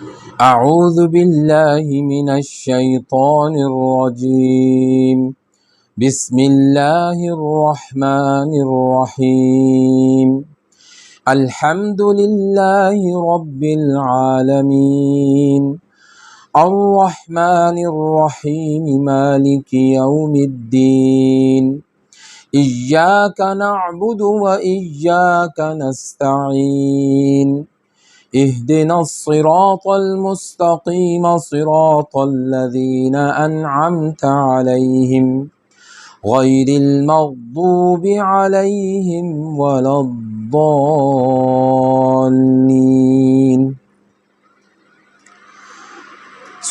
اعوذ باللہ من الشیطان الرجیم بسم اللہ الرحمن الرحیم الحمد للہ رب العالمین الرحمن الرحیم مالک یوم الدین ایاک نعبد و ایاک نستعین اهدنا الصراط المستقيم صراط الذين أنعمت عليهم غير المغضوب عليهم ولا الضالين۔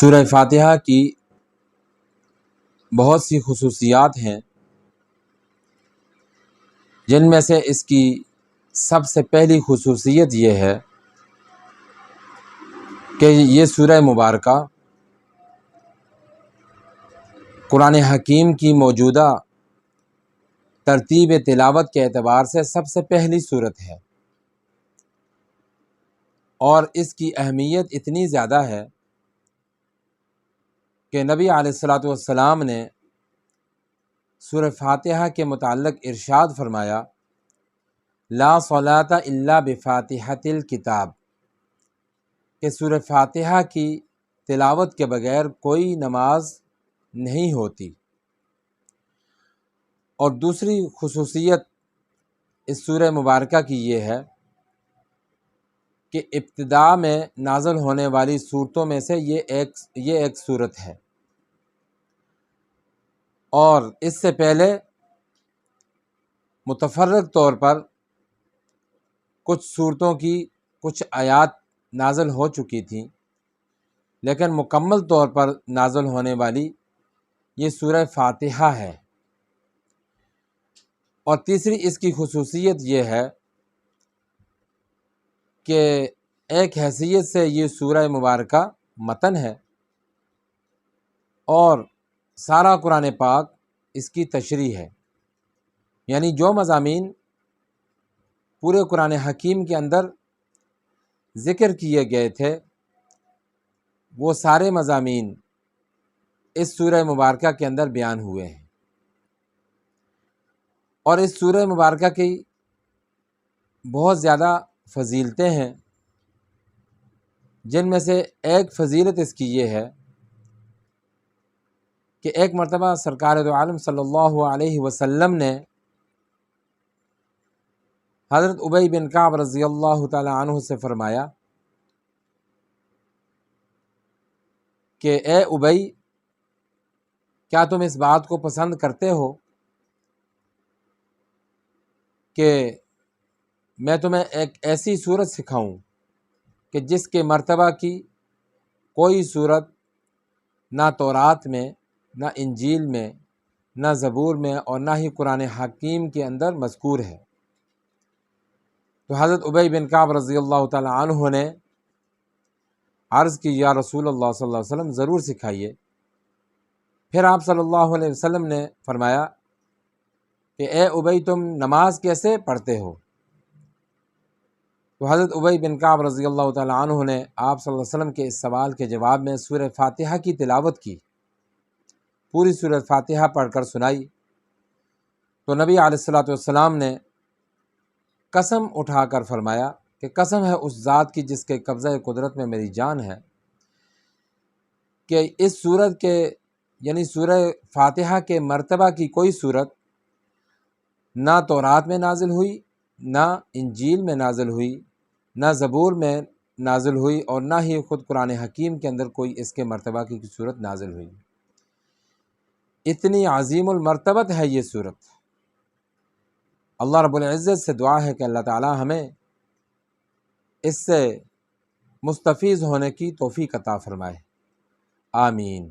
سورہ فاتحہ کی بہت سی خصوصیات ہیں، جن میں سے اس کی سب سے پہلی خصوصیت یہ ہے کہ یہ سورہ مبارکہ قرآن حکیم کی موجودہ ترتیب تلاوت کے اعتبار سے سب سے پہلی سورت ہے، اور اس کی اہمیت اتنی زیادہ ہے کہ نبی علیہ الصلاۃ والسلام نے سورہ فاتحہ کے متعلق ارشاد فرمایا، لا صلاۃ الا بفاتحۃ الکتاب، کہ سورہ فاتحہ کی تلاوت کے بغیر کوئی نماز نہیں ہوتی۔ اور دوسری خصوصیت اس سورہ مبارکہ کی یہ ہے کہ ابتدا میں نازل ہونے والی صورتوں میں سے یہ ایک صورت ہے، اور اس سے پہلے متفرق طور پر کچھ صورتوں کی کچھ آیات نازل ہو چکی تھیں، لیکن مکمل طور پر نازل ہونے والی یہ سورہ فاتحہ ہے۔ اور تیسری اس کی خصوصیت یہ ہے کہ ایک حیثیت سے یہ سورہ مبارکہ متن ہے، اور سارا قرآن پاک اس کی تشریح ہے، یعنی جو مضامین پورے قرآن حکیم کے اندر ذکر کیے گئے تھے وہ سارے مضامین اس سورہ مبارکہ کے اندر بیان ہوئے ہیں۔ اور اس سورہ مبارکہ کی بہت زیادہ فضیلتیں ہیں، جن میں سے ایک فضیلت اس کی یہ ہے کہ ایک مرتبہ سرکار دو عالم صلی اللہ علیہ وسلم نے حضرت ابی بن کعب رضی اللہ تعالی عنہ سے فرمایا کہ اے ابی، کیا تم اس بات کو پسند کرتے ہو کہ میں تمہیں ایک ایسی صورت سکھاؤں کہ جس کے مرتبہ کی کوئی صورت نہ تورات میں، نہ انجیل میں، نہ زبور میں، اور نہ ہی قرآن حکیم کے اندر مذکور ہے؟ تو حضرت ابی بن کعب رضی اللہ تعالی عنہ نے عرض کی، یا رسول اللہ صلی اللہ علیہ وسلم، ضرور سکھائیے۔ پھر آپ صلی اللہ علیہ وسلم نے فرمایا کہ اے ابی، تم نماز کیسے پڑھتے ہو؟ تو حضرت ابی بن کعب رضی اللہ تعالی عنہ نے آپ صلی اللہ علیہ وسلم کے اس سوال کے جواب میں سورہ فاتحہ کی تلاوت کی، پوری سورہ فاتحہ پڑھ کر سنائی۔ تو نبی علیہ الصلاۃ والسلام نے قسم اٹھا کر فرمایا کہ قسم ہے اس ذات کی جس کے قبضہ قدرت میں میری جان ہے، کہ اس سورت کے یعنی سورہ فاتحہ کے مرتبہ کی کوئی صورت نہ تورات میں نازل ہوئی، نہ انجیل میں نازل ہوئی، نہ زبور میں نازل ہوئی، اور نہ ہی خود قرآن حکیم کے اندر کوئی اس کے مرتبہ کی صورت نازل ہوئی۔ اتنی عظیم المرتبت ہے یہ صورت۔ اللہ رب العزت سے دعا ہے کہ اللہ تعالی ہمیں اس سے مستفیض ہونے کی توفیق عطا فرمائے، آمین۔